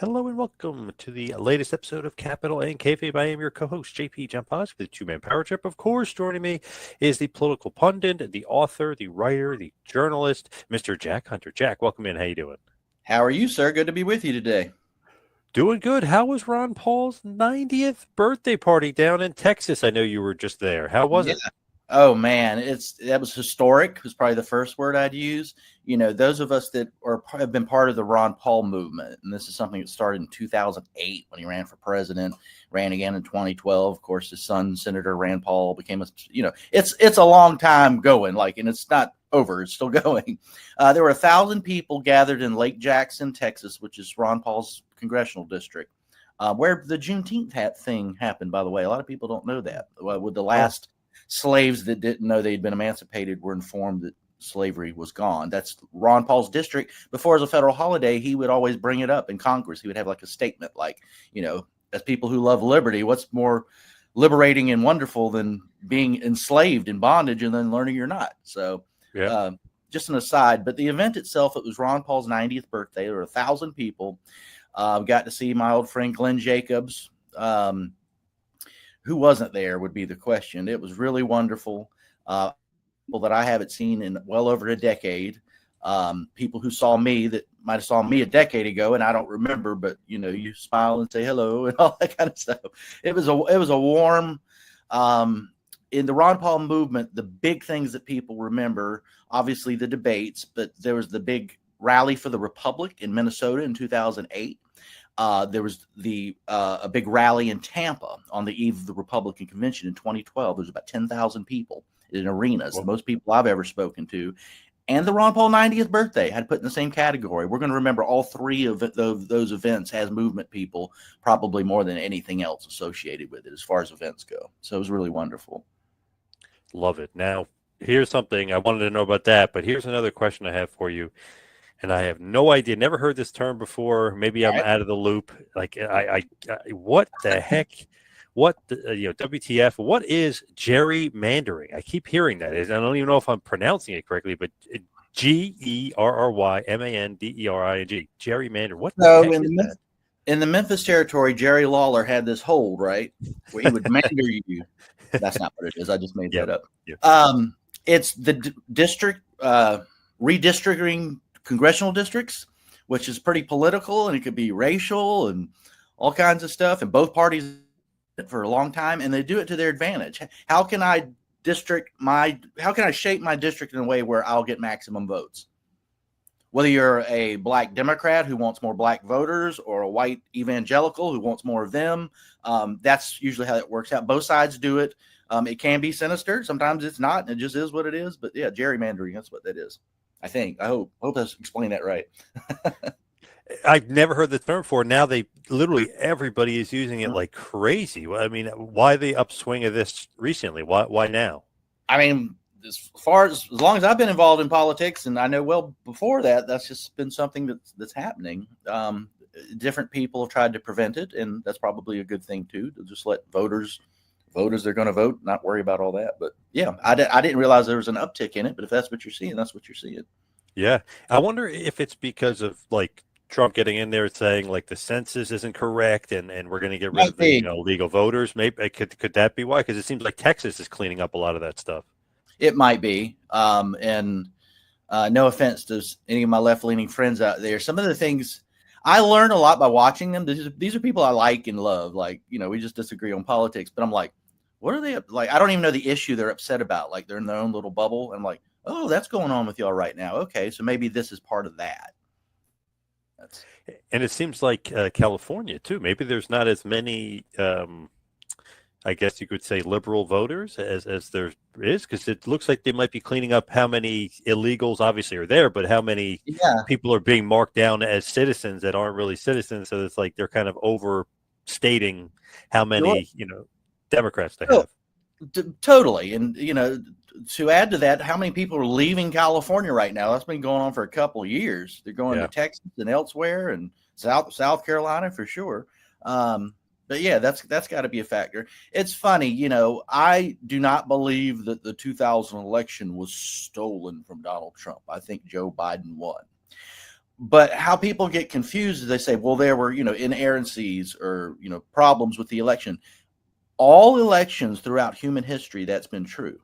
Hello and welcome to the latest episode of Capital and Kayfabe. I am your co-host, JP John Paz, with the two-man power trip. Of course, joining me is the political pundit, the author, the writer, the journalist, Mr. Jack Hunter. Jack, welcome in. How you doing? How are you, sir? Good to be with you today. Doing good. How was Ron Paul's 90th birthday party down in Texas? I know you were just there. How was Yeah. it? Oh man, that was historic. Was probably the first word I'd use. You know, those of us that have been part of the Ron Paul movement, and this is something that started in 2008 when he ran for president, ran again in 2012. Of course, his son, Senator Rand Paul, became a. It's a long time going. And it's not over. It's still going. There were 1,000 people gathered in Lake Jackson, Texas, which is Ron Paul's congressional district, where the Juneteenth thing happened. By the way, a lot of people don't know that. With the last slaves that didn't know they'd been emancipated were informed that slavery was gone. That's Ron Paul's district. Before, as a federal holiday, he would always bring it up in Congress. He would have like a statement as people who love liberty, what's more liberating and wonderful than being enslaved in bondage and then learning you're not? So just an aside, but the event itself, it was Ron Paul's 90th birthday. There were 1,000 people. Got to see my old friend Glenn Jacobs. Who wasn't there would be the question. It was really wonderful. People that I haven't seen in well over a decade. People who saw me that might have saw me a decade ago, and I don't remember. But you smile and say hello and all that kind of stuff. It was a warm. In the Ron Paul movement, the big things that people remember, obviously the debates, but there was the big rally for the Republic in Minnesota in 2008. There was a big rally in Tampa on the eve of the Republican convention in 2012. There was about 10,000 people in arenas, the most people I've ever spoken to. And the Ron Paul 90th birthday had put in the same category. We're going to remember all three of those events as movement people, probably more than anything else associated with it as far as events go. So it was really wonderful. Love it. Now, here's something I wanted to know about that, but here's another question I have for you. And I have no idea, never heard this term before. Maybe I'm out of the loop. Like, what the heck? WTF? What is gerrymandering? I keep hearing that. I don't even know if I'm pronouncing it correctly, but GERRYMANDERING. Gerrymander. What the heck is that? In the Memphis territory, Jerry Lawler had this hold, right, where he would mander you. That's not what it is. I just made that up. Yeah. It's the district redistricting congressional districts, which is pretty political, and it could be racial and all kinds of stuff. And both parties for a long time, and they do it to their advantage. How can I shape my district in a way where I'll get maximum votes? Whether you're a black Democrat who wants more black voters or a white evangelical who wants more of them, that's usually how it works out. Both sides do it. It can be sinister. Sometimes it's not, and it just is what it is. But yeah, gerrymandering, that's what that is. I hope I explained that right. I've never heard the term before. Now literally everybody is using it like crazy. I mean, why the upswing of this recently? Why now? I mean, as long as I've been involved in politics, and I know well before that, that's just been something that's happening. Different people have tried to prevent it, and that's probably a good thing too, to just let voters vote as they're going to vote, not worry about all that. But yeah, I didn't realize there was an uptick in it, but if that's what you're seeing, that's what you're seeing. Yeah. I wonder if it's because of like Trump getting in there saying like the census isn't correct and we're going to get rid of the legal voters. Maybe could that be why? Because it seems like Texas is cleaning up a lot of that stuff. It might be. And no offense to any of my left-leaning friends out there. Some of the things I learned a lot by watching them. These are people I like and love. Like, we just disagree on politics, but I'm like, what are they like? I don't even know the issue they're upset about. Like, they're in their own little bubble. I'm like, oh, that's going on with y'all right now. Okay, so maybe this is part of that. And it seems like California too. Maybe there's not as many, I guess you could say, liberal voters as there is, because it looks like they might be cleaning up how many illegals obviously are there, but how many people are being marked down as citizens that aren't really citizens. So it's like they're kind of overstating how many, Democrats they have. Totally. And, to add to that, how many people are leaving California right now? That's been going on for a couple of years. They're going to Texas and elsewhere, and South Carolina for sure. But yeah, that's got to be a factor. It's funny, I do not believe that the 2000 election was stolen from Donald Trump. I think Joe Biden won. But how people get confused is they say, well, there were, inerrancies or, problems with the election. All elections throughout human history, that's been true.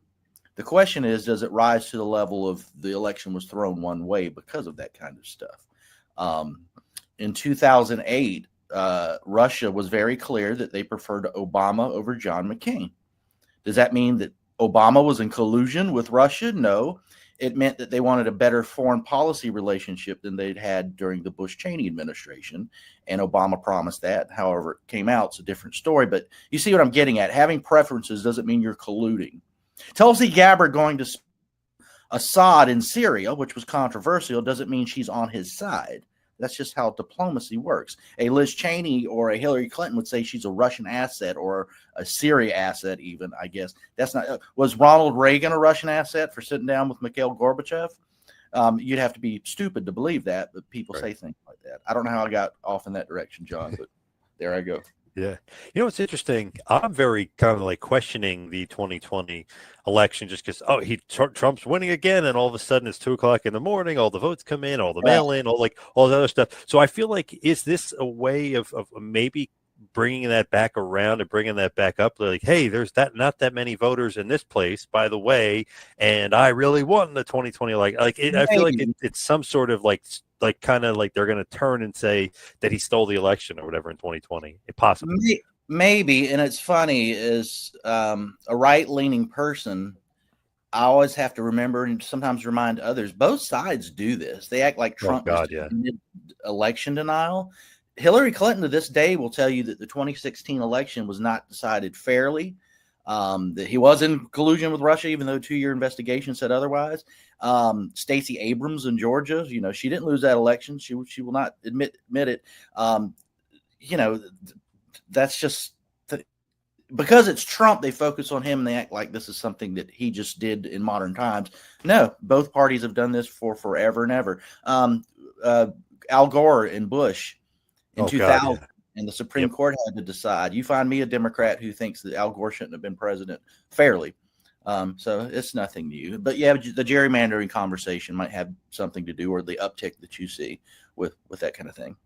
The question is, does it rise to the level of the election was thrown one way because of that kind of stuff? In 2008, Russia was very clear that they preferred Obama over John McCain. Does that mean that Obama was in collusion with Russia? No. It meant that they wanted a better foreign policy relationship than they'd had during the Bush-Cheney administration, and Obama promised that. However, it came out, it's a different story. But you see what I'm getting at. Having preferences doesn't mean you're colluding. Tulsi Gabbard going to Assad in Syria, which was controversial, doesn't mean she's on his side. That's just how diplomacy works. A Liz Cheney or a Hillary Clinton would say she's a Russian asset or a Syria asset even, I guess. That's not. Was Ronald Reagan a Russian asset for sitting down with Mikhail Gorbachev? You'd have to be stupid to believe that, but people say things like that. I don't know how I got off in that direction, John, but there I go. Yeah. It's interesting. I'm very kind of like questioning the 2020 election just because, Trump's winning again. And all of a sudden it's 2:00 in the morning. All the votes come in, all the mail in, all the other stuff. So I feel like, is this a way of maybe bringing that back around and bringing that back up? Like, hey, there's not that many voters in this place, by the way. And I really won the 2020 I feel like it's some sort of kind of like they're going to turn and say that he stole the election or whatever in 2020. Possibly. Maybe. And it's funny is a right-leaning person, I always have to remember and sometimes remind others, both sides do this. They act like Trump election denial. Hillary Clinton to this day will tell you that the 2016 election was not decided fairly, that he was in collusion with Russia, even though a 2-year investigation said otherwise. Stacey Abrams in Georgia, she didn't lose that election. She will not admit it. That's just because it's Trump, they focus on him and they act like this is something that he just did in modern times. No, both parties have done this for forever and ever. Al Gore and Bush in 2000, and the Supreme Court had to decide. You find me a Democrat who thinks that Al Gore shouldn't have been president fairly. So it's nothing new. But yeah, the gerrymandering conversation might have something to do, or the uptick that you see with that kind of thing.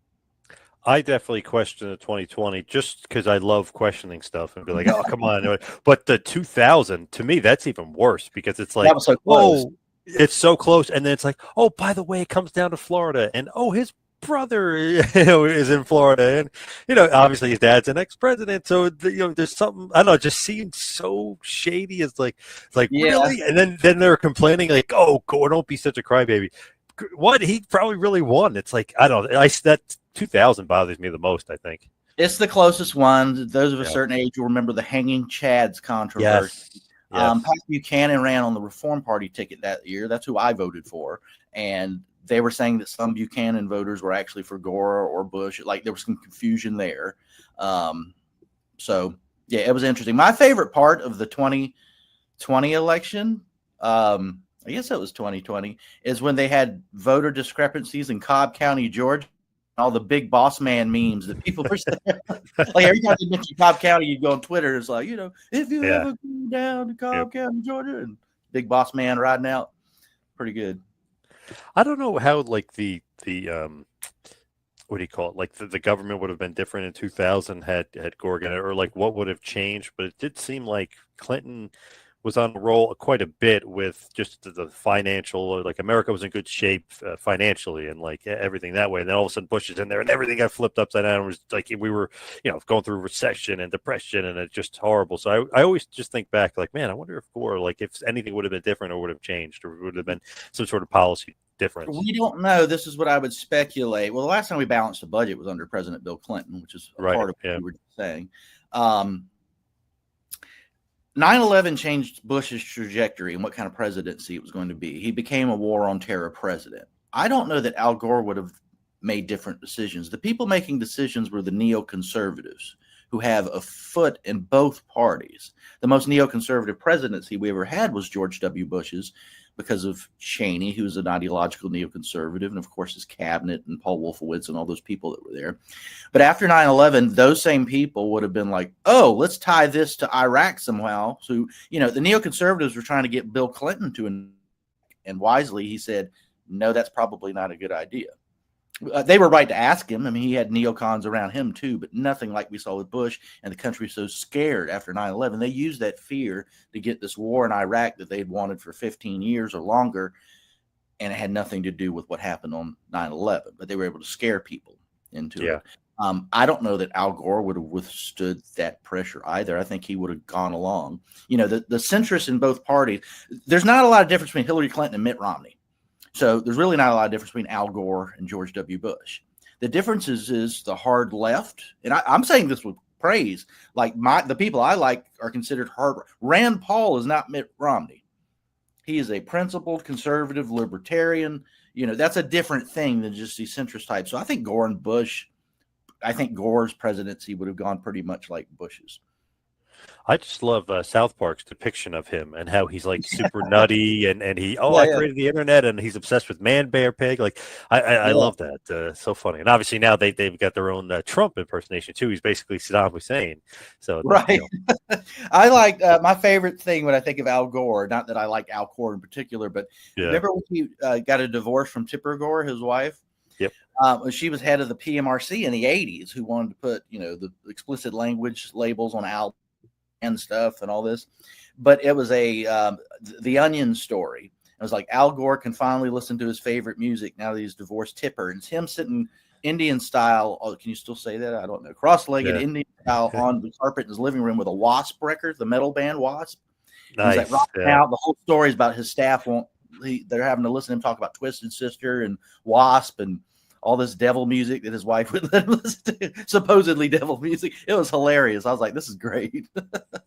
I definitely question the 2020 just because I love questioning stuff and be like, oh, come on. But the 2000, to me, that's even worse because it's like, that was so close. It's so close. And then it's like, oh, by the way, it comes down to Florida. And, his brother is in Florida. And, obviously his dad's an ex-president. So, there's something, I don't know, it just seems so shady. It's like really? And then they're complaining like, oh, Gore, don't be such a crybaby. What? He probably really won. It's like, I don't know. That 2000 bothers me the most, I think. It's the closest one. Those of a certain age will remember the Hanging Chads controversy. Yes. Pat Buchanan ran on the Reform Party ticket that year. That's who I voted for. And they were saying that some Buchanan voters were actually for Gore or Bush. Like there was some confusion there. So, yeah, it was interesting. My favorite part of the 2020 election, I guess it was 2020, is when they had voter discrepancies in Cobb County, Georgia. All the big boss man memes that people were saying. Like every time they mention Cobb County, you go on Twitter. It's like, if you ever go down to Cobb County, Georgia, and big boss man riding out, pretty good. I don't know how like the what do you call it? Like the government would have been different in 2000 had Gore in it, or like what would have changed. But it did seem like Clinton was on the roll quite a bit with just the financial, like America was in good shape financially and like everything that way. And then all of a sudden Bush is in there and everything got flipped upside down. It was like we were, going through recession and depression and it's just horrible. So I always just think back like, man, I wonder if Gore, like if anything would have been different or would have changed or would have been some sort of policy difference. We don't know. This is what I would speculate. Well, the last time we balanced the budget was under President Bill Clinton, which is part of what we were saying. 9/11 changed Bush's trajectory and what kind of presidency it was going to be. He became a war on terror president. I don't know that Al Gore would have made different decisions. The people making decisions were the neoconservatives who have a foot in both parties. The most neoconservative presidency we ever had was George W. Bush's because of Cheney, who's an ideological neoconservative, and of course his cabinet and Paul Wolfowitz and all those people that were there. But after 9/11, those same people would have been like, oh, let's tie this to Iraq somehow. So, the neoconservatives were trying to get Bill Clinton to, and wisely he said, no, that's probably not a good idea. They were right to ask him. I mean, he had neocons around him too, but nothing like we saw with Bush, and the country so scared after 9/11. They used that fear to get this war in Iraq that they'd wanted for 15 years or longer, and it had nothing to do with what happened on 9/11, but they were able to scare people into it. I don't know that Al Gore would have withstood that pressure either. I think he would have gone along. You know, the centrists in both parties, there's not a lot of difference between Hillary Clinton and Mitt Romney. So there's really not a lot of difference between Al Gore and George W. Bush. The difference is the hard left, and I'm saying this with praise. Like the people I like are considered hard. Rand Paul is not Mitt Romney. He is a principled conservative libertarian. You know, that's a different thing than just these centrist types. So I think Gore and Bush, I think Gore's presidency would have gone pretty much like Bush's. I just love South Park's depiction of him and how he's like super nutty and he I created the internet and he's obsessed with Man Bear Pig. Like I love that. So funny. And obviously now they've got their own Trump impersonation too. He's basically Saddam Hussein. So right. I like my favorite thing when I think of Al Gore. Not that I like Al Gore in particular, but remember when he got a divorce from Tipper Gore, his wife. Yep. She was head of the PMRC in the 80s, who wanted to put the explicit language labels on albums and stuff and all this, but it was the Onion story. It was like Al Gore can finally listen to his favorite music now that he's divorced Tipper, and it's him sitting Indian style. Oh, can you still say that? I don't know. Cross-legged Indian style on the carpet in his living room with a Wasp record, the metal band Wasp. Nice. He's like rocking out. The whole story is about his staff they're having to listen to him talk about Twisted Sister and Wasp and all this devil music that his wife would let him listen to, supposedly devil music. It was hilarious. I was like, this is great.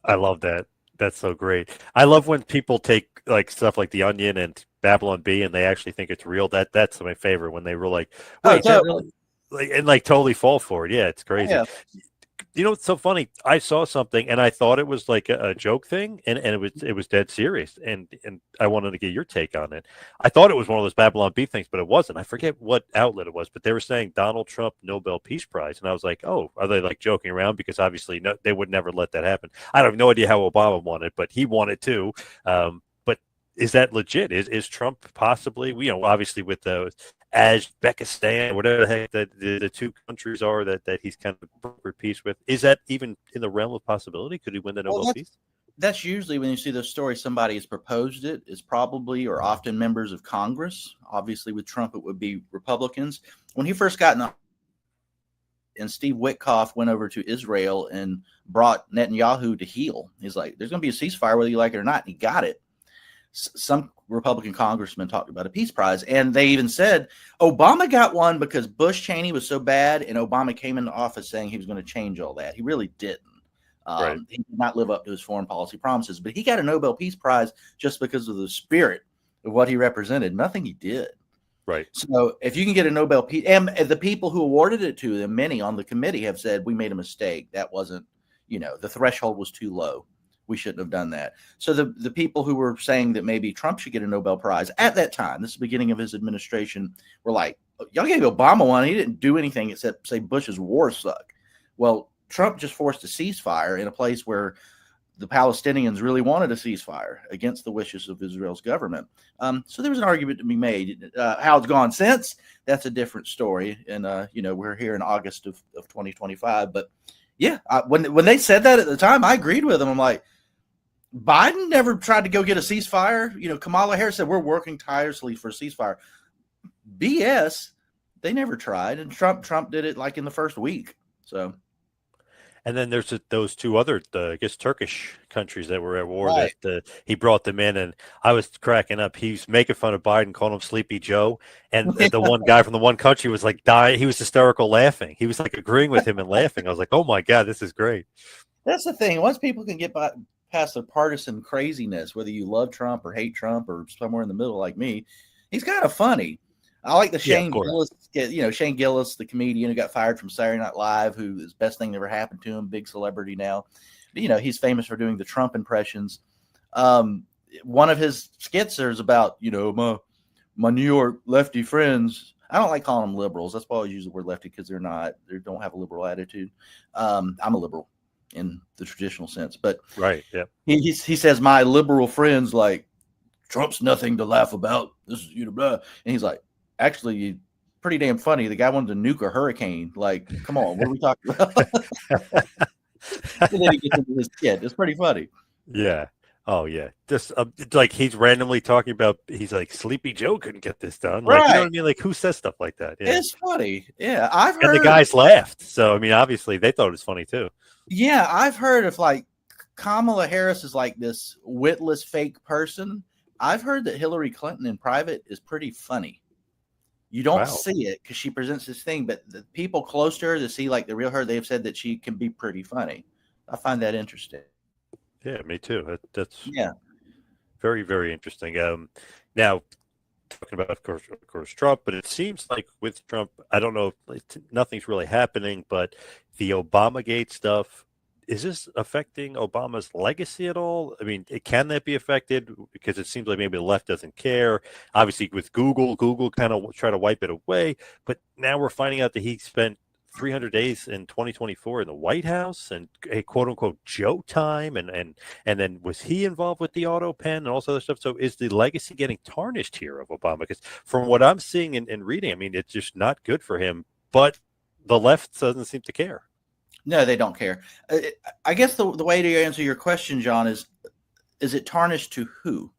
I love that. That's so great. I love when people take like stuff like The Onion and Babylon Bee and they actually think it's real. That's my favorite, when they were like, wait, totally. And totally fall for it. Yeah, it's crazy. Yeah. You know, it's so funny. I saw something and I thought it was like a joke thing, and it was dead serious. And I wanted to get your take on it. I thought it was one of those Babylon Bee things, but it wasn't. I forget what outlet it was, but they were saying Donald Trump Nobel Peace Prize, and I was like, oh, are they like joking around? Because obviously they would never let that happen. I have no idea how Obama won it, but he won it too. But is that legit? Is Trump possibly? Obviously with the Uzbekistan, whatever the heck the two countries are that he's kind of brokered peace with. Is that even in the realm of possibility? Could he win the Nobel Peace? That's usually when you see those stories, somebody has proposed it. Is probably or often members of Congress. Obviously, with Trump, it would be Republicans. When he first got in the and Steve Witkoff went over to Israel and brought Netanyahu to heel. He's like, there's going to be a ceasefire whether you like it or not. And he got it. Some Republican congressmen talked about a peace prize, and they even said Obama got one because Bush Cheney was so bad, and Obama came into office saying he was going to change all that. He really didn't. Right. He did not live up to his foreign policy promises, but he got a Nobel Peace Prize just because of the spirit of what he represented. Nothing he did. Right. So if you can get a Nobel Peace, and the people who awarded it to them, many on the committee have said, we made a mistake. That wasn't, the threshold was too low. We shouldn't have done that. So the people who were saying that maybe Trump should get a Nobel Prize at that time, this is the beginning of his administration, were like, y'all gave Obama one. He didn't do anything except say Bush's wars suck. Well, Trump just forced a ceasefire in a place where the Palestinians really wanted a ceasefire against the wishes of Israel's government. So there was an argument to be made. How it's gone since, that's a different story. And, we're here in August of 2025. But, yeah, when they said that at the time, I agreed with them. I'm like, Biden never tried to go get a ceasefire. Kamala Harris said, we're working tirelessly for a ceasefire. BS. They never tried. And Trump did it like in the first week. So. And then there's those two other, Turkish countries that were at war. Right. That he brought them in, and I was cracking up. He's making fun of Biden, calling him Sleepy Joe, and the one guy from the one country was like dying. He was hysterical laughing. He was like agreeing with him and laughing. I was like, oh my God, this is great. That's the thing. Once people can get past their partisan craziness, whether you love Trump or hate Trump or somewhere in the middle like me, he's kind of funny. I like the Shane Gillis, Shane Gillis, the comedian who got fired from Saturday Night Live, who is best thing that ever happened to him, big celebrity now. But, he's famous for doing the Trump impressions. One of his skits is about, my New York lefty friends. I don't like calling them liberals. That's why I use the word lefty, because they don't have a liberal attitude. I'm a liberal in the traditional sense, but right, yeah. He says my liberal friends like Trump's nothing to laugh about. This is blah. And he's like, actually, you pretty damn funny. The guy wanted to nuke a hurricane. Like, come on, what are we talking about? And then he gets into his kid. It's pretty funny. Yeah. Oh yeah. Just like he's randomly talking about. He's like Sleepy Joe couldn't get this done. Like you know Right. what I mean? Like who says stuff like that? Yeah. It's funny. Yeah. I've And the heard. guys laughed. So I mean, obviously they thought it was funny too. Yeah. I've heard of like Kamala Harris is like this witless fake person. I've heard that Hillary Clinton in private is pretty funny. You don't Wow. see it because she presents this thing, but the people close to her to see like the real her, they've said that she can be pretty funny. I find that interesting. Yeah, me too. That's Yeah. very, very interesting. Now talking about, of course, Trump, but it seems like with Trump, I don't know, nothing's really happening, but the Obamagate stuff, is this affecting Obama's legacy at all? I mean, can that be affected? Because it seems like maybe the left doesn't care. Obviously, with Google kind of try to wipe it away, but now we're finding out that he spent 300 days in 2024 in the White House and a quote unquote Joe time. And then was he involved with the auto pen and all this other stuff? So is the legacy getting tarnished here of Obama? Because from what I'm seeing and reading, I mean, it's just not good for him, but the left doesn't seem to care. No, they don't care. I guess the way to answer your question, John, is it tarnished to who?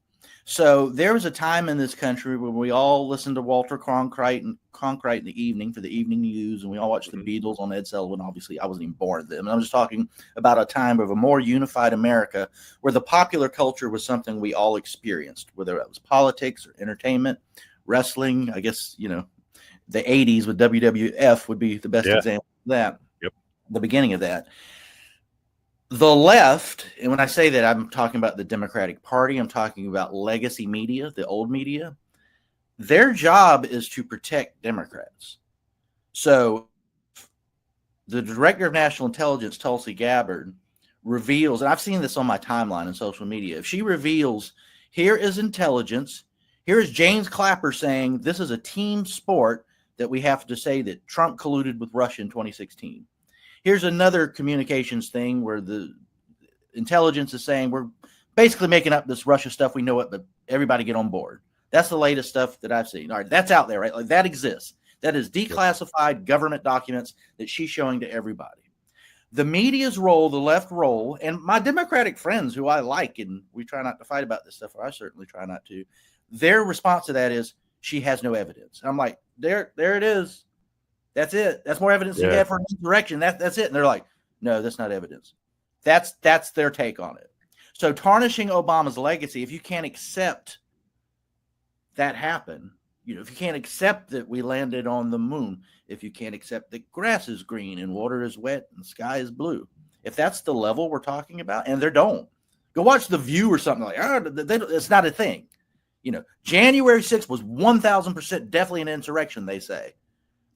So there was a time in this country when we all listened to Walter Cronkite in the evening for the evening news, and we all watched the Beatles on Ed Sullivan. Obviously, I wasn't even born then. I'm just talking about a time of a more unified America where the popular culture was something we all experienced, whether it was politics or entertainment, wrestling. I guess, the 80s with WWF would be the best example of that. Yep. The beginning of that. The left, and when I say that, I'm talking about the Democratic Party, I'm talking about legacy media, the old media. Their job is to protect Democrats. So the Director of National Intelligence, Tulsi Gabbard, reveals, and I've seen this on my timeline in social media, if she reveals, here is intelligence, here is James Clapper saying this is a team sport that we have to say that Trump colluded with Russia in 2016. Here's another communications thing where the intelligence is saying we're basically making up this Russia stuff. We know it, but everybody get on board. That's the latest stuff that I've seen. All right, that's out there, right? Like that exists. That is declassified government documents that she's showing to everybody. The media's role, the left role, and my Democratic friends who I like, and we try not to fight about this stuff, or I certainly try not to, their response to that is she has no evidence. And I'm like, there it is. That's it. That's more evidence than you have for an insurrection. That's it. And they're like, no, that's not evidence. That's their take on it. So tarnishing Obama's legacy, if you can't accept that happened, if you can't accept that we landed on the moon, if you can't accept that grass is green and water is wet and sky is blue, if that's the level we're talking about, and they don't, go watch The View or something like that. It's not a thing. January 6th was 1,000% definitely an insurrection, they say.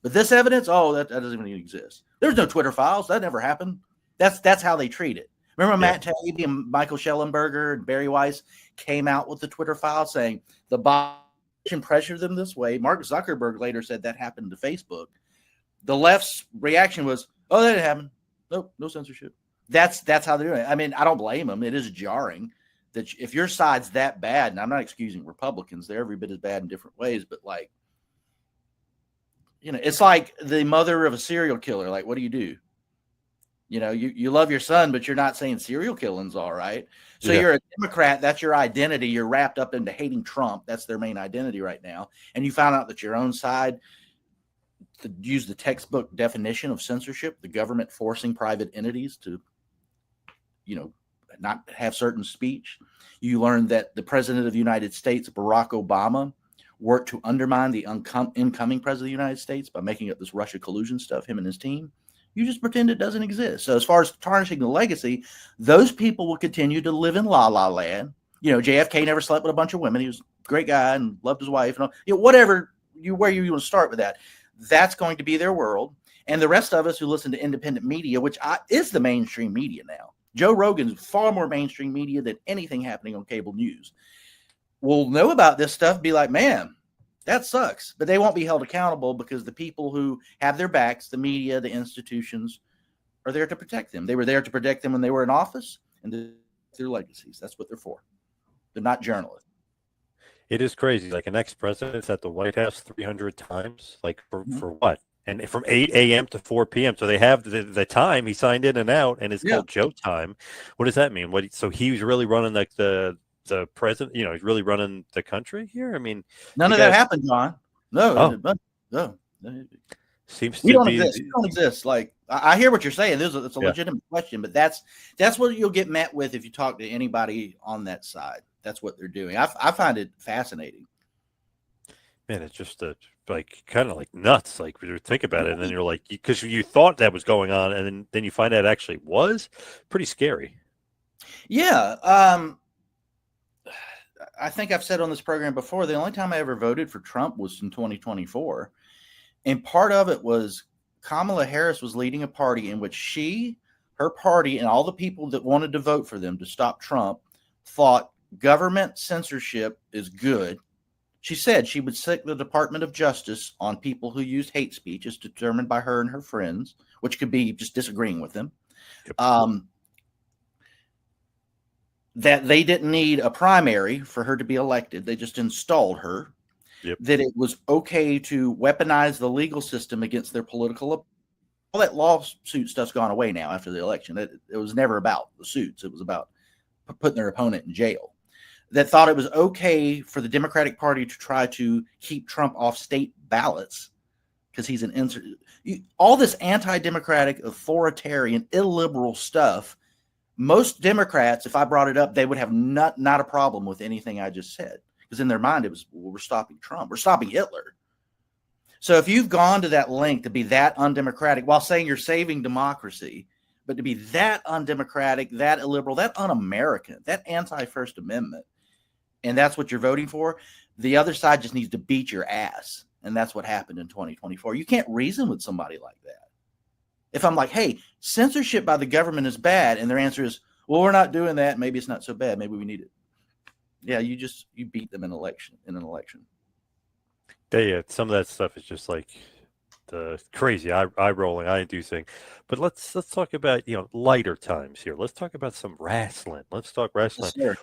But this evidence, that doesn't even exist. There's no Twitter files. That never happened. That's how they treat it. Remember Matt Taibbi and Michael Schellenberger and Barry Weiss came out with the Twitter file saying the Biden pressured them this way. Mark Zuckerberg later said that happened to Facebook. The left's reaction was, that didn't happen. Nope, no censorship. That's how they're doing it. I mean, I don't blame them. It is jarring that if your side's that bad, and I'm not excusing Republicans, they're every bit as bad in different ways, but like, it's like the mother of a serial killer. Like, what do? You love your son, but you're not saying serial killing's all right. So you're a Democrat. That's your identity. You're wrapped up into hating Trump. That's their main identity right now. And you found out that your own side, to use the textbook definition of censorship, the government forcing private entities to, not have certain speech. You learned that the president of the United States, Barack Obama, worked to undermine the incoming president of the United States by making up this Russia collusion stuff, him and his team. You just pretend it doesn't exist. So as far as tarnishing the legacy, those people will continue to live in la-la land. JFK never slept with a bunch of women. He was a great guy and loved his wife. And whatever where you want to start with that, that's going to be their world. And the rest of us who listen to independent media, which is the mainstream media now. Joe Rogan is far more mainstream media than anything happening on cable news. Will know about this stuff, be like, man, that sucks. But they won't be held accountable because the people who have their backs, the media, the institutions, are there to protect them. They were there to protect them when they were in office, and their legacies. That's what they're for. They're not journalists. It is crazy. Like an ex-president's at the White House 300 times. Like Mhm. for what? And from 8 a.m. to 4 p.m. So they have the time he signed in and out, and it's Yeah. called Joe time. What does that mean? So he's really running like the president. He's really running the country here. I mean, None the of that guy. happened, John. No, Oh, no. seems We to don't be. exist. We don't exist. Like I hear what you're saying. It's a Yeah, legitimate question, but that's what you'll get met with if you talk to anybody on that side. That's what they're doing. I find it fascinating. man. It's just like kind of like nuts. Like when you think about it, and then you're like, because you thought that was going on, and then you find out it actually was pretty scary. Yeah. I think I've said on this program before, the only time I ever voted for Trump was in 2024. And part of it was Kamala Harris was leading a party in which her party, and all the people that wanted to vote for them to stop Trump thought government censorship is good. She said she would sic the Department of Justice on people who used hate speech as determined by her and her friends, which could be just disagreeing with them. Yep. That they didn't need a primary for her to be elected. They just installed her. Yep. That it was okay to weaponize the legal system against their political. All that lawsuit stuff's gone away now after the election. It was never about the suits. It was about putting their opponent in jail. That thought it was okay for the Democratic Party to try to keep Trump off state ballots because he's an insert. All this anti-democratic, authoritarian, illiberal stuff. Most Democrats, if I brought it up, they would have not a problem with anything I just said. Because in their mind, it was, well, we're stopping Trump. We're stopping Hitler. So if you've gone to that length to be that undemocratic while saying you're saving democracy, but to be that undemocratic, that illiberal, that un-American, that anti-First Amendment, and that's what you're voting for, the other side just needs to beat your ass. And that's what happened in 2024. You can't reason with somebody like that. If I'm like, hey, censorship by the government is bad, and their answer is, well, we're not doing that. Maybe it's not so bad. Maybe we need it. Yeah, you beat them in an election. Yeah, some of that stuff is just like the crazy eye rolling, eye inducing. But let's talk about lighter times here. Let's talk about some wrestling. Let's talk wrestling. Yes,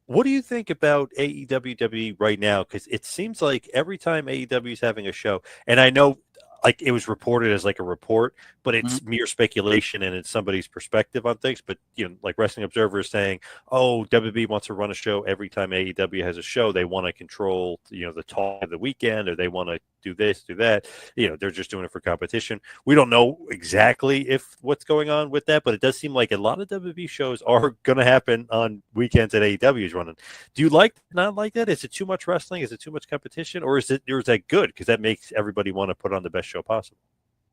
What do you think about AEW WWE right now? Because it seems like every time AEW is having a show, and I know like it was reported as like a report, but it's mere speculation and it's somebody's perspective on things. But like Wrestling Observer is saying, oh, WWE wants to run a show every time AEW has a show. They want to control the talk of the weekend, or they want to do this, do that. They're just doing it for competition. We don't know exactly if what's going on with that, but it does seem like a lot of WWE shows are going to happen on weekends that AEW is running. Do you not like that? Is it too much wrestling? Is it too much competition, or is that good because that makes everybody want to put on the best show possible?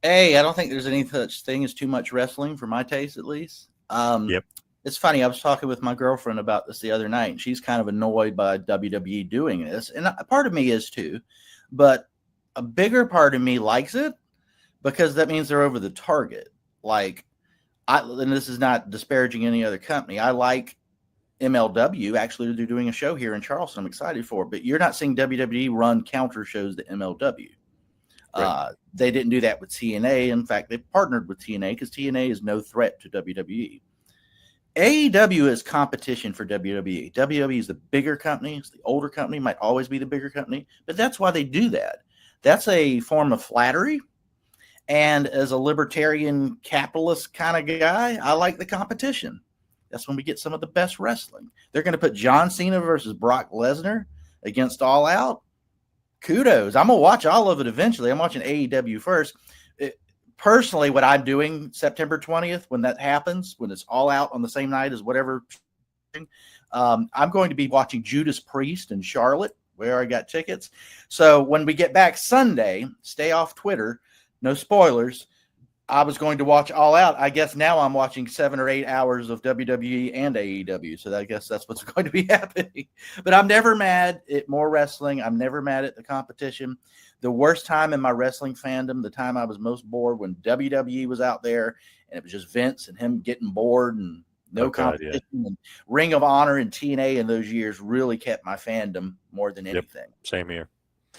I don't think there's any such thing as too much wrestling for my taste, at least. Yep. It's funny. I was talking with my girlfriend about this the other night, and she's kind of annoyed by WWE doing this, and a part of me is too, but a bigger part of me likes it because that means they're over the target. Like, and this is not disparaging any other company. I like MLW. Actually, they're doing a show here in Charleston. I'm excited for it, but you're not seeing WWE run counter shows to MLW. Right. They didn't do that with TNA. In fact, they partnered with TNA because TNA is no threat to WWE. AEW is competition for WWE. WWE is the bigger company. It's the older company, might always be the bigger company, but that's why they do that. That's a form of flattery. And as a libertarian capitalist kind of guy, I like the competition. That's when we get some of the best wrestling. They're going to put John Cena versus Brock Lesnar against All Out. Kudos. I'm going to watch all of it eventually. I'm watching AEW first. Personally, what I'm doing September 20th, when that happens, when it's All Out on the same night as whatever, I'm going to be watching Judas Priest in Charlotte, where I got tickets. So when we get back Sunday, stay off Twitter. No spoilers. I was going to watch All Out. I guess now I'm watching 7 or 8 hours of WWE and AEW. So I guess that's what's going to be happening. But I'm never mad at more wrestling. I'm never mad at the competition. The worst time in my wrestling fandom, the time I was most bored, when WWE was out there and it was just Vince and him getting bored and no competition. Yeah. And Ring of Honor and TNA in those years really kept my fandom more than anything. Same here.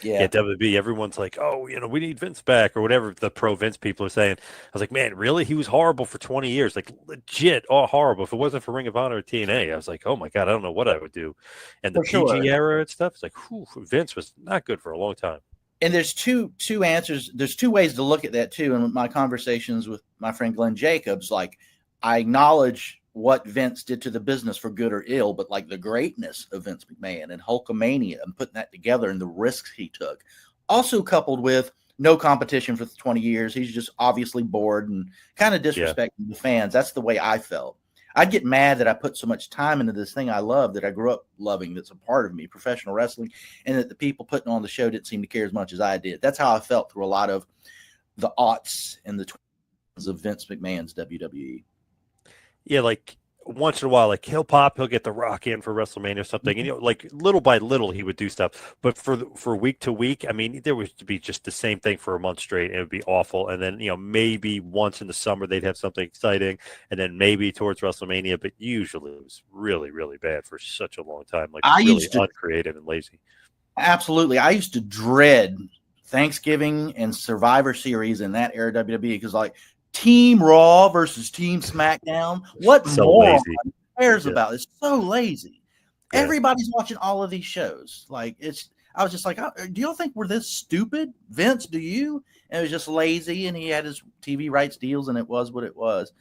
Yeah, Yeah, WB, everyone's like, oh, we need Vince back or whatever the pro Vince people are saying. I was like, man, really? He was horrible for 20 years, like legit, all horrible. If it wasn't for Ring of Honor or TNA, I was like, oh my God, I don't know what I would do. And the for sure. PG era and stuff, it's like, whew, Vince was not good for a long time. And there's two answers. There's two ways to look at that too. And my conversations with my friend Glenn Jacobs, like I acknowledge what Vince did to the business for good or ill, but like the greatness of Vince McMahon and Hulkamania and putting that together and the risks he took, also coupled with no competition for 20 years. He's just obviously bored and kind of Yeah. disrespecting the fans. That's the way I felt. I'd get mad that I put so much time into this thing I love, that I grew up loving, that's a part of me, professional wrestling, and that the people putting on the show didn't seem to care as much as I did. That's how I felt through a lot of the aughts and the 20s of Vince McMahon's WWE. Yeah, like once in a while, like he'll get the Rock in for WrestleMania or something, and like little by little he would do stuff. But for week to week, I mean, there was to be just the same thing for a month straight, and it would be awful. And then maybe once in the summer they'd have something exciting, and then maybe towards WrestleMania. But usually it was really really bad for such a long time, like I really used to uncreative and lazy. absolutely, I used to dread Thanksgiving and Survivor Series in that era WWE because like Team Raw versus Team SmackDown, what So more lazy. cares Yeah. about? It's so lazy. Yeah. Everybody's watching all of these shows. Like I was just like, do you think we're this stupid, Vince? Do you? And it was just lazy, and he had his TV rights deals, and it was what it was.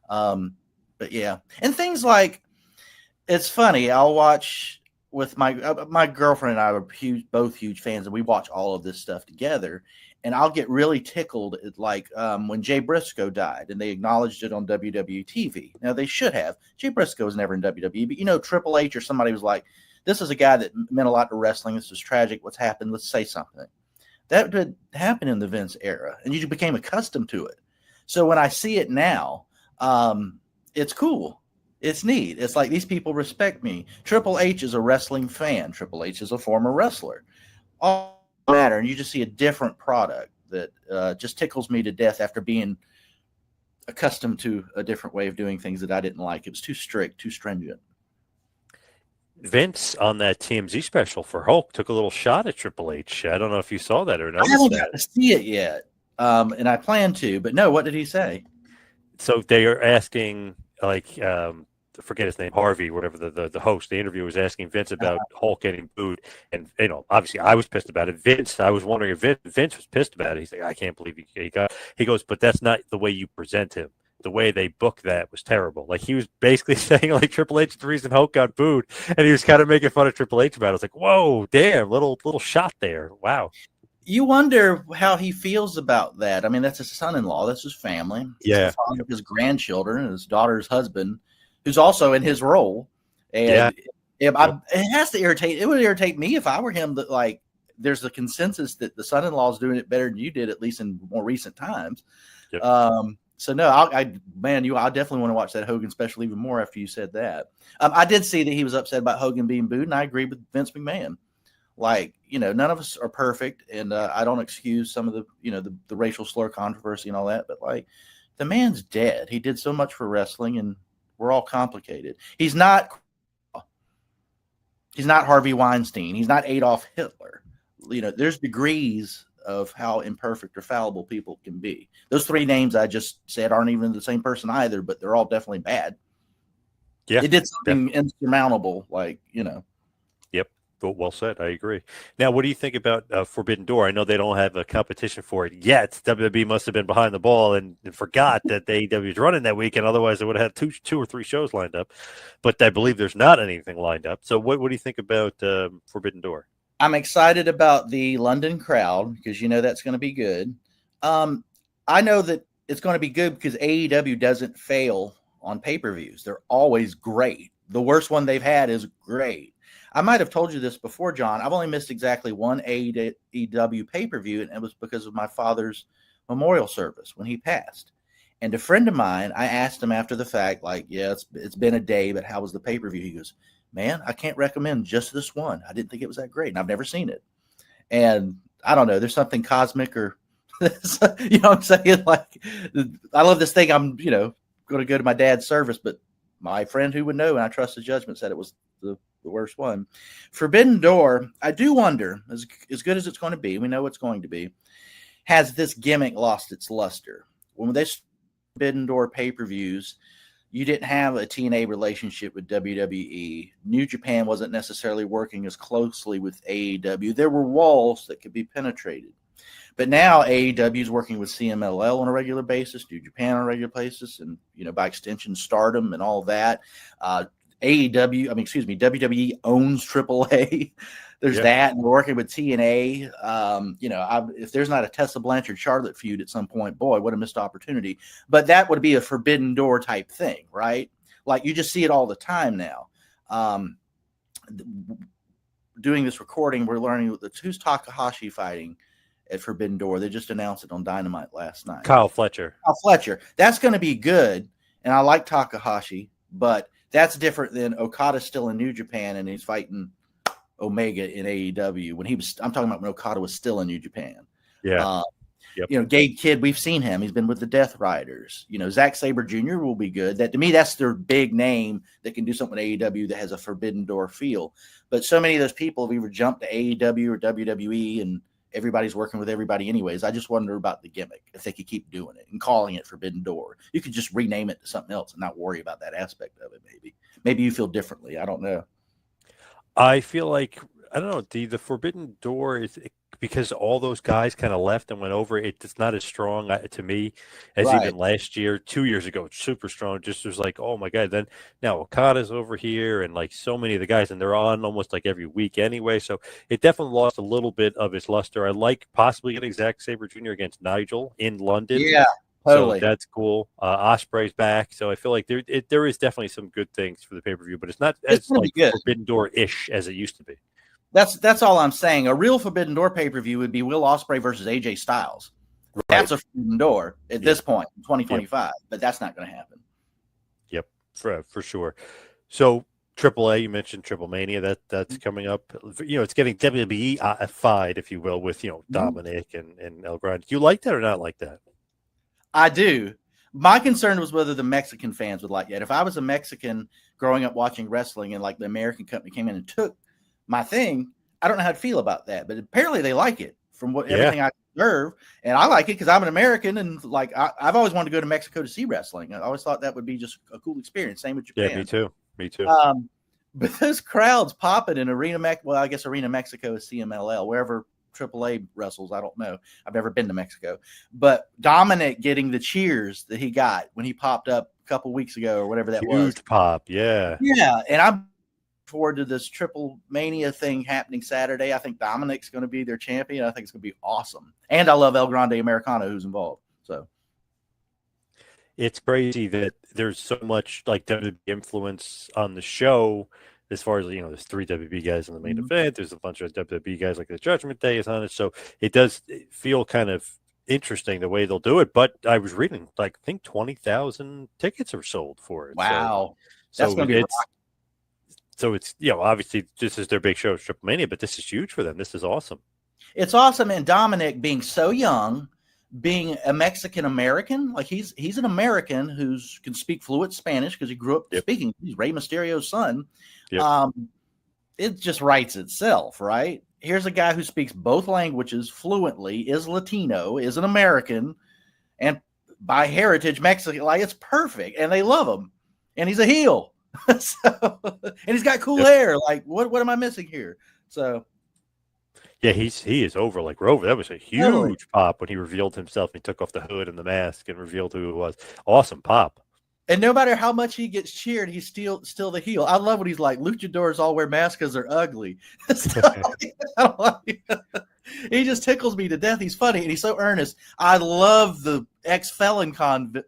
But yeah, and things like it's funny. I'll watch with my girlfriend and I are both huge fans, and we watch all of this stuff together. And I'll get really tickled at like when Jay Briscoe died, and they acknowledged it on WWE TV. Now they should have. Jay Briscoe was never in WWE, but Triple H or somebody was like, "This is a guy that meant a lot to wrestling. This is tragic. What's happened? Let's say something." That did happen in the Vince era, and you became accustomed to it. So when I see it now, it's cool. It's neat. It's like these people respect me. Triple H is a wrestling fan. Triple H is a former wrestler. All matter, and you just see a different product that just tickles me to death after being accustomed to a different way of doing things that I didn't like. It was too strict, too stringent. Vince on that TMZ special for Hulk took a little shot at Triple H. I don't know if you saw that or I noticed haven't that. got to see it yet, and I plan to. But no, what did he say? So they are asking, like, I forget his name, Harvey, whatever the host, the interviewer was asking Vince about Hulk getting booed, and obviously I was pissed about it. I was wondering if Vince was pissed about it. He's like, I can't believe he got. He goes, but that's not the way you present him. The way they booked that was terrible. Like he was basically saying, like Triple H is the reason Hulk got booed, and he was kind of making fun of Triple H about it. I was like, whoa, damn, little shot there. Wow. You wonder how he feels about that. I mean, that's his son-in-law. That's his family. He's the Yeah. father of his grandchildren and his daughter's husband, who's also in his role. Yeah. And it has to irritate. It would irritate me if I were him. That like, there's a consensus that the son-in-law is doing it better than you did, at least in more recent times. Yep. So no, I definitely want to watch that Hogan special even more after you said that. I did see that he was upset about Hogan being booed, and I agree with Vince McMahon. Like, none of us are perfect, and I don't excuse some of the racial slur controversy and all that, but like, the man's dead. He did so much for wrestling, and we're all complicated. He's not Harvey Weinstein. He's not Adolf Hitler. There's degrees of how imperfect or fallible people can be. Those three names I just said aren't even the same person either, but they're all definitely bad. Yeah. It did something insurmountable, like. Yep. Well said. I agree. Now, what do you think about Forbidden Door? I know they don't have a competition for it yet. WWE must have been behind the ball and forgot that the AEW was running that weekend. Otherwise, they would have had two or three shows lined up. But I believe there's not anything lined up. So what do you think about Forbidden Door? I'm excited about the London crowd because that's going to be good. I know that it's going to be good because AEW doesn't fail on pay-per-views. They're always great. The worst one they've had is great. I might have told you this before, John. I've only missed exactly one AEW pay-per-view, and it was because of my father's memorial service when he passed. And a friend of mine, I asked him after the fact, like, yeah, it's been a day, but how was the pay-per-view? He goes, man, I can't recommend just this one. I didn't think it was that great, and I've never seen it. And I don't know, there's something cosmic or, what I'm saying? Like, I love this thing. I'm, going to go to my dad's service, but my friend who would know, and I trust his judgment, said it was the worst one. Forbidden Door, I do wonder, as good as it's going to be, we know it's going to be, has this gimmick lost its luster? When they Forbidden Door pay-per-views, you didn't have a TNA relationship with WWE. New Japan wasn't necessarily working as closely with AEW. There were walls that could be penetrated. But now AEW is working with CMLL on a regular basis, New Japan on a regular basis, and by extension, Stardom and all that. WWE owns AAA. There's that, and we're working with TNA. If there's not a Tessa Blanchard Charlotte feud at some point, boy, what a missed opportunity. But that would be a Forbidden Door type thing, right? Like you just see it all the time now. Doing this recording, we're learning who's Takahashi fighting at Forbidden Door. They just announced it on Dynamite last night. Kyle Fletcher. That's going to be good, and I like Takahashi, but that's different than Okada's still in New Japan and he's fighting Omega in AEW. I'm talking about when Okada was still in New Japan. Yeah. Gabe Kidd, we've seen him. He's been with the Death Riders. Zack Sabre Jr. will be good. That to me, that's their big name that can do something with AEW that has a Forbidden Door feel. But so many of those people have either jumped to AEW or WWE, and everybody's working with everybody anyways. I just wonder about the gimmick, if they could keep doing it and calling it Forbidden Door. You could just rename it to something else and not worry about that aspect of it. Maybe you feel differently. I don't know. I feel like, I don't know, the Forbidden Door is because all those guys kind of left and went over. It's not as strong to me as even last year, 2 years ago. It's super strong. Just was like, oh my God. Then now Okada's over here and like so many of the guys, and they're on almost like every week anyway. So it definitely lost a little bit of its luster. I like possibly getting Zack Sabre Jr. against Nigel in London. Yeah. Totally. So that's cool. Osprey's back. So I feel like there is definitely some good things for the pay-per-view, but it's not as like Forbidden Door-ish as it used to be. That's all I'm saying. A real Forbidden Door pay-per-view would be Will Ospreay versus AJ Styles. Right. That's a Forbidden Door at this point in 2025, but that's not going to happen. Yep, for sure. So AAA, you mentioned Triple Mania, that's coming up. It's getting WWE-ified, if you will, with Dominic and El Grande. Do you like that or not like that? I do. My concern was whether the Mexican fans would like that. If I was a Mexican growing up watching wrestling and like the American company came in and took my thing, I don't know how to feel about that. But apparently they like it from everything I observe. And I like it because I'm an American and like I've always wanted to go to Mexico to see wrestling. I always thought that would be just a cool experience. Same with Japan. Yeah, me too. But those crowds popping in Arena Mexico is CMLL, wherever AAA wrestles. I don't know. I've never been to Mexico. But Dominic getting the cheers that he got when he popped up a couple weeks ago or whatever that was. Huge pop, yeah. Yeah, and I'm forward to this Triple Mania thing happening Saturday. I think Dominic's going to be their champion. I think it's going to be awesome. And I love El Grande Americano who's involved. So it's crazy that there's so much like WWE influence on the show. As far as, there's 3 WWE guys in the main event. There's a bunch of WWE guys like the Judgment Day is on it. So it does feel kind of interesting the way they'll do it. But I was reading, I think 20,000 tickets are sold for it. Wow. That's going to be So it's, obviously this is their big show, Triple Mania, but this is huge for them. This is awesome. It's awesome. And Dominic being so young, being a Mexican American, like he's an American who can speak fluent Spanish because he grew up speaking. He's Rey Mysterio's son. Yep. It just writes itself, right? Here's a guy who speaks both languages fluently, is Latino, is an American, and by heritage Mexican. Like it's perfect, and they love him, and he's a heel. And he's got cool hair. Like what am I missing here? So. Yeah, he is over like Rover. That was a huge pop when he revealed himself. He took off the hood and the mask and revealed who it was. Awesome pop. And no matter how much he gets cheered, he's still the heel. I love when he's like, luchadors all wear masks because they're ugly. He just tickles me to death. He's funny and he's so earnest. I love the ex-felon con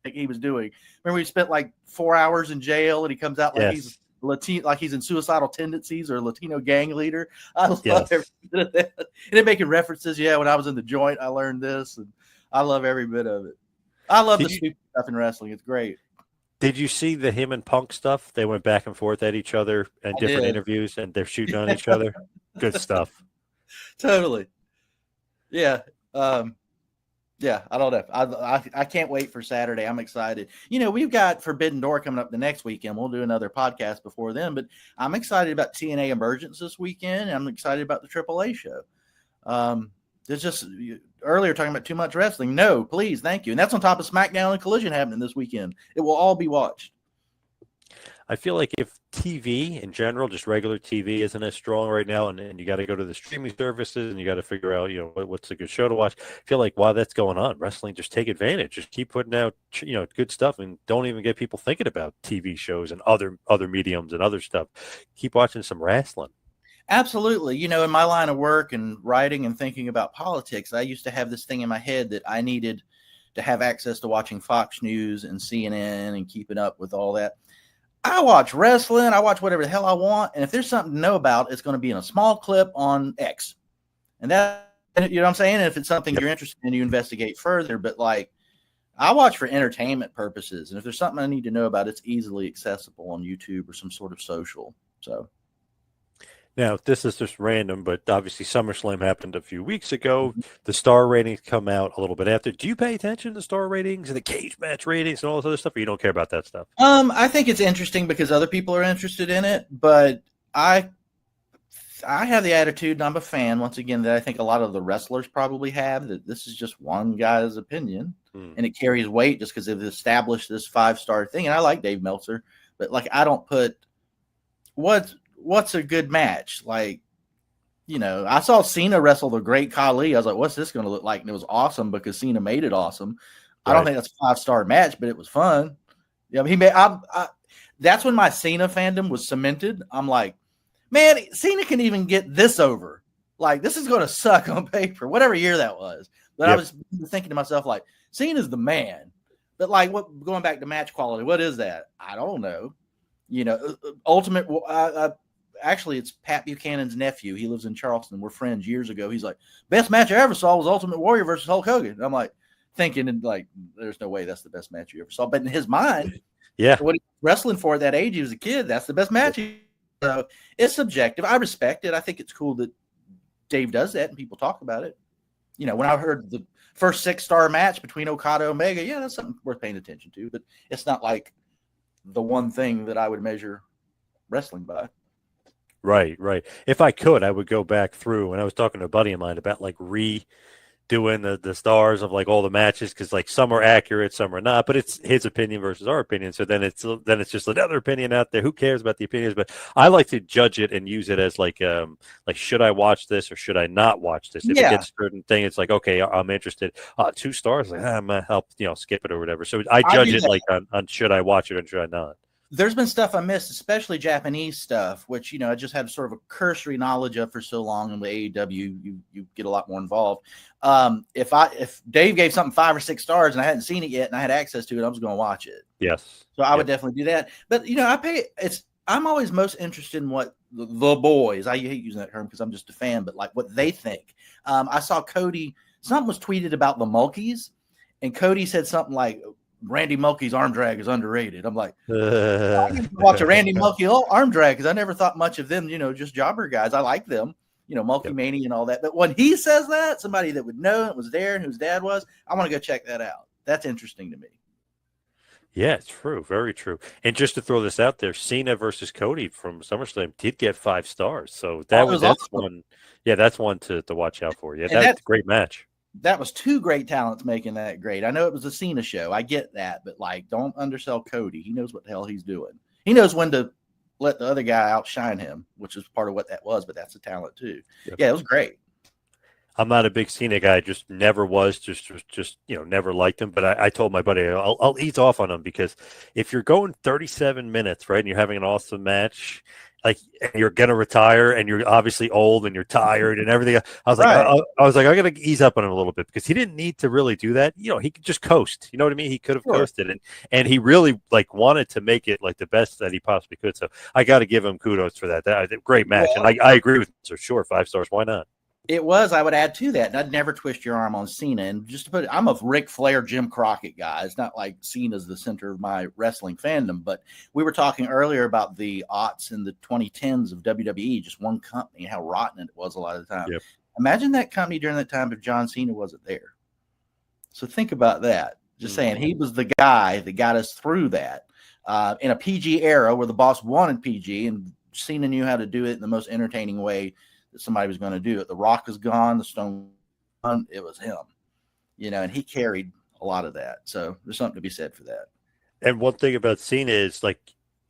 he was doing. Remember he spent like 4 hours in jail and he comes out like he's Latino, like he's in suicidal tendencies or a Latino gang leader. I love every bit of that. And it making references. Yeah, when I was in the joint, I learned this, and I love every bit of it. I love the stupid stuff in wrestling. It's great. Did you see the him and Punk stuff? They went back and forth at each other in different interviews, and they're shooting on each other. Good stuff. Totally. Yeah. Yeah, I don't know. I can't wait for Saturday. I'm excited. We've got Forbidden Door coming up the next weekend. We'll do another podcast before then, but I'm excited about TNA Emergence this weekend. And I'm excited about the AAA show. There's just earlier talking about too much wrestling. No, please, thank you. And that's on top of SmackDown and Collision happening this weekend. It will all be watched. I feel like if TV in general, just regular TV, isn't as strong right now, and you got to go to the streaming services and you got to figure out, what's a good show to watch. I feel like while that's going on, wrestling, just take advantage, just keep putting out, good stuff, and don't even get people thinking about TV shows and other mediums and other stuff. Keep watching some wrestling. Absolutely. In my line of work and writing and thinking about politics, I used to have this thing in my head that I needed to have access to watching Fox News and CNN and keeping up with all that. I watch wrestling. I watch whatever the hell I want. And if there's something to know about, it's going to be in a small clip on X. And that, you know what I'm saying? And if it's something you're interested in, you investigate further. But I watch for entertainment purposes. And if there's something I need to know about, it's easily accessible on YouTube or some sort of social. So. Now, this is just random, but obviously SummerSlam happened a few weeks ago. The star ratings come out a little bit after. Do you pay attention to star ratings and the cage match ratings and all this other stuff, or you don't care about that stuff? I think it's interesting because other people are interested in it, but I have the attitude, and I'm a fan, once again, that I think a lot of the wrestlers probably have, that this is just one guy's opinion, and it carries weight just because they've established this 5-star thing. And I like Dave Meltzer, but I don't put what's a good match? I saw Cena wrestle the Great Khali. I was like, what's this going to look like? And it was awesome because Cena made it awesome. Right. I don't think that's a 5-star match, but it was fun. Yeah, that's when my Cena fandom was cemented. I'm like, man, Cena can even get this over. This is going to suck on paper, whatever year that was. But I was thinking to myself, Cena's the man. But going back to match quality, what is that? I don't know. Ultimate. Actually, it's Pat Buchanan's nephew. He lives in Charleston. We're friends years ago. He's like, best match I ever saw was Ultimate Warrior versus Hulk Hogan. And I'm thinking, there's no way that's the best match you ever saw. But in his mind, what he was wrestling for at that age, he was a kid. That's the best match. So it's subjective. I respect it. I think it's cool that Dave does that and people talk about it. When I heard the first 6-star match between Okada and Omega, that's something worth paying attention to. But it's not the one thing that I would measure wrestling by. Right. If I could, I would go back through. And I was talking to a buddy of mine about redoing the stars of all the matches, because some are accurate, some are not. But it's his opinion versus our opinion. So then it's just another opinion out there. Who cares about the opinions? But I like to judge it and use it as should I watch this or should I not watch this? If it gets a certain thing, it's okay, I'm interested. 2 stars, I'm gonna help skip it or whatever. So I judge it on should I watch it or should I not. There's been stuff I missed, especially Japanese stuff, which, I just had sort of a cursory knowledge of for so long. And with AEW, you get a lot more involved. If Dave gave something 5 or 6 stars and I hadn't seen it yet and I had access to it, I was going to watch it. Yes. So I would definitely do that. But, I'm always most interested in what the boys, I hate using that term because I'm just a fan, but what they think. I saw Cody, something was tweeted about the Mulkeys, and Cody said something like, Randy Mulkey's arm drag is underrated. I'm like, I need to watch a Randy Mulkey arm drag because I never thought much of them, just jobber guys. I like them, Mulkey Mania and all that. But when he says that, somebody that would know it was there and whose dad was, I want to go check that out. That's interesting to me. Yeah, it's true. Very true. And just to throw this out there, Cena versus Cody from SummerSlam did get 5 stars. So that's awesome. One. Yeah, that's one to watch out for. Yeah, that's a great match. That was 2 great talents making that great. I know it was a Cena show. I get that, but don't undersell Cody. He knows what the hell he's doing. He knows when to let the other guy outshine him, which is part of what that was, but that's a talent too. Yep. Yeah, it was great. I'm not a big Cena guy. Just never was. Just never liked him. But I told my buddy I'll ease off on him because if you're going 37 minutes, right, and you're having an awesome match, and you're gonna retire, and you're obviously old, and you're tired, and everything. I was like, I gotta ease up on him a little bit because he didn't need to really do that. He could just coast. You know what I mean? He could have coasted, and he really wanted to make it the best that he possibly could. So I got to give him kudos for that. That great match, and I agree with you. So sure, 5 stars. Why not? It was. I would add to that, and I'd never twist your arm on Cena. And just to put it, I'm a Ric Flair, Jim Crockett guy. It's not like Cena's the center of my wrestling fandom, but we were talking earlier about the aughts and the 2010s of WWE, just one company, how rotten it was a lot of the time. Yep. Imagine that company during that time if John Cena wasn't there. So think about that. Just saying, he was the guy that got us through that in a PG era where the boss wanted PG, and Cena knew how to do it in the most entertaining way that somebody was going to do it. The Rock is gone, the Stone, it was him, and he carried a lot of that. So there's something to be said for that. And one thing about Cena is, like,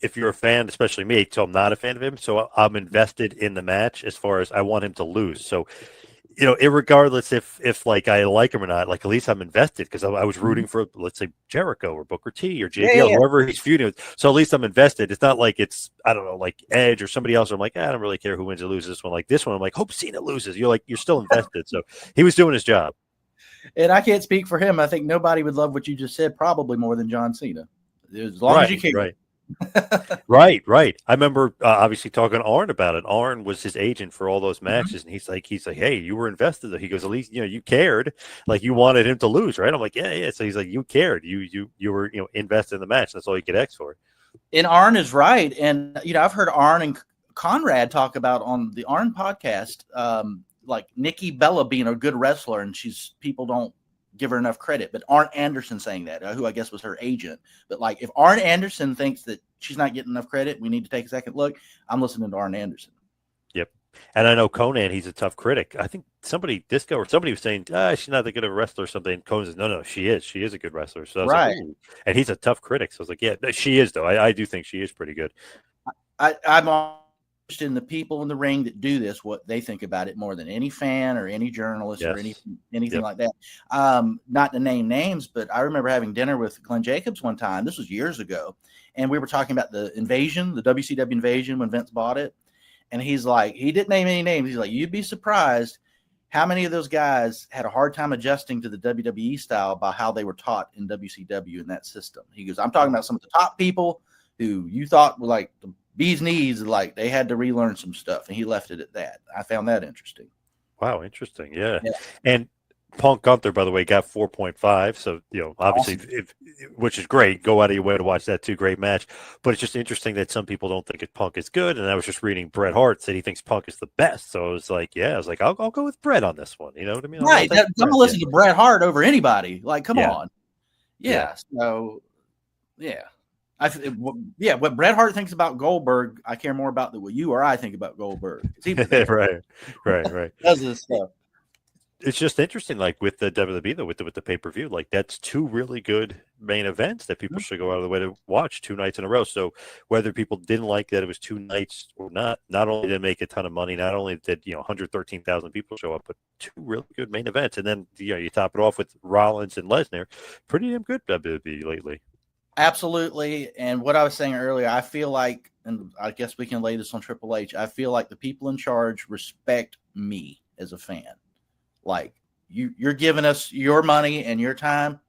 if you're a fan, especially me, so I'm not a fan of him, so I'm invested in the match as far as I want him to lose. So, irregardless if like I like him or not, like, at least I'm invested because I was rooting for, let's say, Jericho or Booker T or JBL, whoever he's feuding with. So at least I'm invested. It's not like it's, I don't know, like Edge or somebody else. Where I'm like, I don't really care who wins or loses this one. Like this one, I'm like, hope Cena loses. You're still invested. So he was doing his job. And I can't speak for him. I think nobody would love what you just said probably more than John Cena. As long as you can. Right. Right. I remember obviously talking to Arn about it. Arn was his agent for all those matches, and he's like, hey, you were invested. He goes, at least you cared, like you wanted him to lose, right? I'm like, yeah. So he's like, you cared, you were invested in the match. That's all you get X for. And Arn is right, and I've heard Arn and Conrad talk about on the Arn podcast, like Nikki Bella being a good wrestler, and people don't give her enough credit, but Arn Anderson saying that, who I guess was her agent. But like, if Arn Anderson thinks that she's not getting enough credit, we need to take a second look. I'm listening to Arn Anderson. Yep. And I know Conan, he's a tough critic. I think somebody was saying, she's not that good of a wrestler or something. And Conan says, no, she is a good wrestler. So I was right. like, ooh. And he's a tough critic. So I was like, yeah, she is though. I do think she is pretty good. I'm interested in the people in the ring that do this, what they think about it more than any fan or any journalist or anything like that. Not to name names, but I remember having dinner with Glenn Jacobs one time. This was years ago. And we were talking about the invasion, the WCW invasion when Vince bought it. And he's like, he didn't name any names. He's like, you'd be surprised how many of those guys had a hard time adjusting to the WWE style by how they were taught in WCW in that system. He goes, I'm talking about some of the top people who you thought were like the bee's knees, like they had to relearn some stuff, and he left it at that. I found that interesting. Wow, interesting. Yeah. And Punk Gunther, by the way, got 4.5. So, obviously, Awesome. Which is great. Go out of your way to watch that too. Great match. But it's just interesting that some people don't think Punk is good. And I was just reading Bret Hart said he thinks Punk is the best. So I was like, I'll go with Bret on this one. You know what I mean? Right. I'm going to listen to Bret Hart over anybody. Like, come on. Yeah. So, yeah. What Bret Hart thinks about Goldberg, I care more about than what you or I think about Goldberg. Right. Does this stuff. It's just interesting, like with the WWE though, with the pay-per-view, like that's two really good main events that people should go out of the way to watch 2 nights in a row. So whether people didn't like that it was 2 nights or not only did it make a ton of money, not only did 113,000 people show up, but 2 really good main events, and then you top it off with Rollins and Lesnar. Pretty damn good WWE lately. Absolutely. And what I was saying earlier, I feel like, and I guess we can lay this on Triple H, I feel like the people in charge respect me as a fan. Like, you're giving us your money and your time.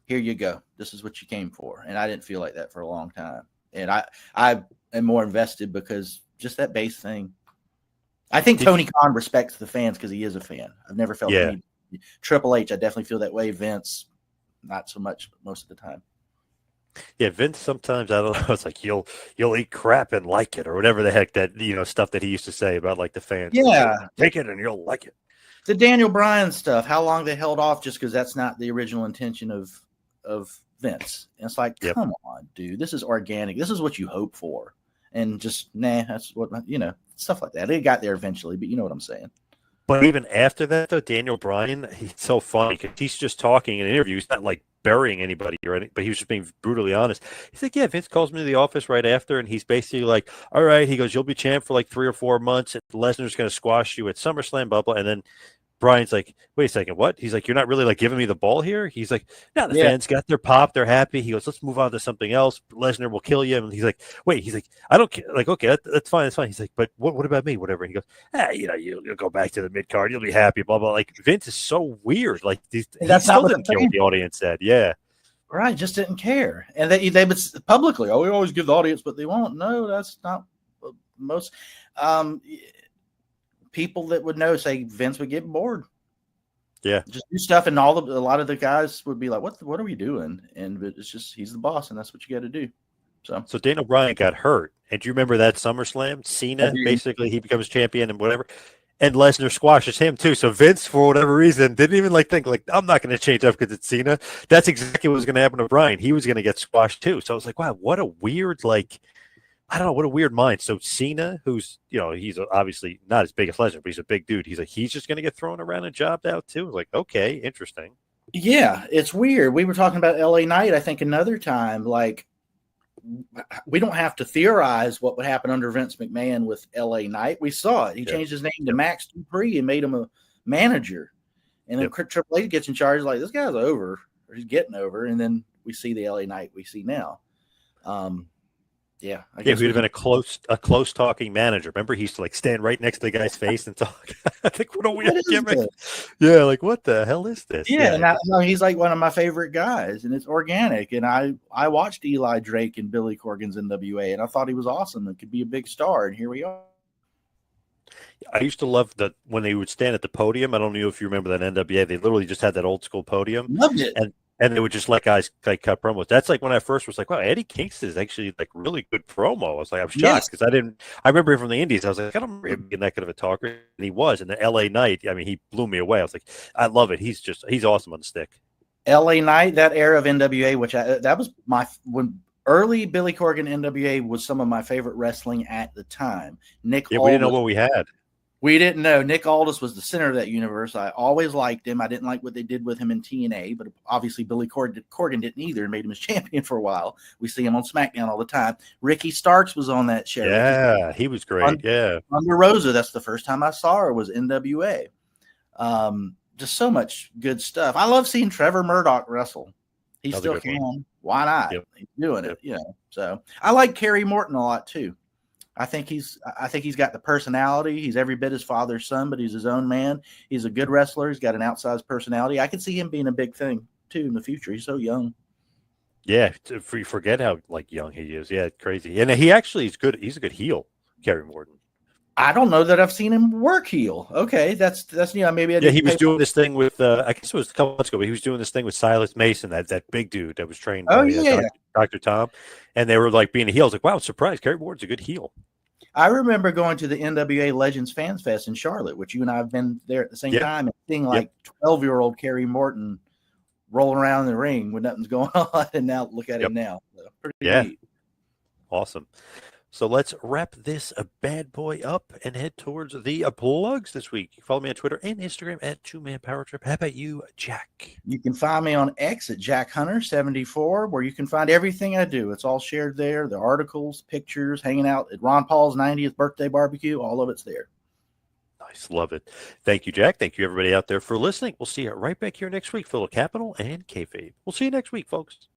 Here you go. This is what you came for. And I didn't feel like that for a long time. And I am more invested because just that base thing. I think Tony Khan respects the fans because he is a fan. I've never felt Triple H, I definitely feel that way. Vince, not so much most of the time. Yeah, Vince sometimes, I don't know, it's like you'll eat crap and like it or whatever the heck that stuff that he used to say about like the fans. Yeah. Like, take it and you'll like it. The Daniel Bryan stuff, how long they held off just because that's not the original intention of Vince. And it's like, come on, dude. This is organic. This is what you hope for. And just, that's what, stuff like that. It got there eventually, but you know what I'm saying. But even after that, though, Daniel Bryan, he's so funny because he's just talking in interviews, not like burying anybody or anything, but he was just being brutally honest. He's like, Vince calls me to the office right after, and he's basically like, all right, he goes, you'll be champ for like 3 or 4 months, and Lesnar's going to squash you at SummerSlam, blah, blah. And then Brian's like, wait a second, what? He's like, you're not really like giving me the ball here? He's like, no, the fans got their pop. They're happy. He goes, let's move on to something else. Lesnar will kill you. And he's like, wait, I don't care. Like, okay, that's fine. That's fine. He's like, but what about me? Whatever. And he goes, you'll go back to the mid card. You'll be happy, blah, blah. Like, Vince is so weird. Like, he still didn't care what the audience said. Yeah. Right. Just didn't care. And they would publicly, we always give the audience what they want. No, that's not most. People that would know say Vince would get bored. Yeah. Just do stuff. And a lot of the guys would be like, what are we doing? And it's just, he's the boss and that's what you got to do. So Daniel Bryan got hurt. And do you remember that SummerSlam? Cena, basically, he becomes champion and whatever. And Lesnar squashes him too. So Vince, for whatever reason, didn't even think I'm not going to change up because it's Cena. That's exactly what was going to happen to Bryan. He was going to get squashed too. So I was like, wow, what a weird I don't know, what a weird mind. So Cena, who's he's obviously not as big as Lesnar, but he's a big dude. He's just going to get thrown around and jobbed out too. Like, okay, interesting. Yeah, it's weird. We were talking about LA Knight, I think, another time. Like, we don't have to theorize what would happen under Vince McMahon with LA Knight. We saw it. He changed his name to Max Dupree and made him a manager. And then Triple H gets in charge, like, this guy's over, or he's getting over. And then we see the LA Knight we see now. I guess he would have been a close talking manager. Remember, he used to stand right next to the guy's face and talk. I think what a weird gimmick. Yeah, what the hell is this? Yeah, and he's like one of my favorite guys, and it's organic. And I watched Eli Drake and Billy Corgan's NWA, and I thought he was awesome and could be a big star. And here we are. I used to love that when they would stand at the podium. I don't know if you remember that NWA. They literally just had that old school podium. Loved it. And they would just let guys cut promos. That's when I first was like, wow, Eddie Kingston is actually really good promo. I was like, I'm shocked because I remember him from the Indies. I was like, I don't remember him being that good of a talker. And he was. And the LA Knight, he blew me away. I was like, I love it. He's awesome on the stick. LA Knight, that era of NWA, that was when early Billy Corgan NWA was some of my favorite wrestling at the time. Nick Aldis, we didn't know what we had. We didn't know. Nick Aldis was the center of that universe. I always liked him. I didn't like what they did with him in TNA, but obviously Billy Corgan didn't either and made him his champion for a while. We see him on SmackDown all the time. Ricky Starks was on that show. Yeah, he was great. Under Rosa, that's the first time I saw her was NWA. Just so much good stuff. I love seeing Trevor Murdoch wrestle. He still can. Why not? Yep. He's doing it, So I like Kerry Morton a lot too. I think he's got the personality. He's every bit his father's son, but he's his own man. He's a good wrestler. He's got an outsized personality. I could see him being a big thing too in the future. He's so young. Yeah, you forget how young he is. Yeah, crazy. And he actually is good. He's a good heel, Kerry Morton. I don't know that I've seen him work heel. Okay, that's maybe. He was doing this thing with I guess it was a couple months ago, but he was doing this thing with Silas Mason, that big dude that was trained by Dr. Tom, and they were being a heel. I was like, wow, surprised. Kerry Morton's a good heel. I remember going to the NWA Legends Fans Fest in Charlotte, which you and I have been there at the same time, and seeing 12-year-old Kerry Morton rolling around in the ring when nothing's going on, and now look at him now. So pretty neat. Awesome. So let's wrap this bad boy up and head towards the plugs this week. Follow me on Twitter and Instagram at 2Man Power Trip. How about you, Jack? You can find me on X at JackHunter74, where you can find everything I do. It's all shared there. The articles, pictures, hanging out at Ron Paul's 90th birthday barbecue. All of it's there. Nice. Love it. Thank you, Jack. Thank you, everybody out there, for listening. We'll see you right back here next week for the Capital and Kayfabe. We'll see you next week, folks.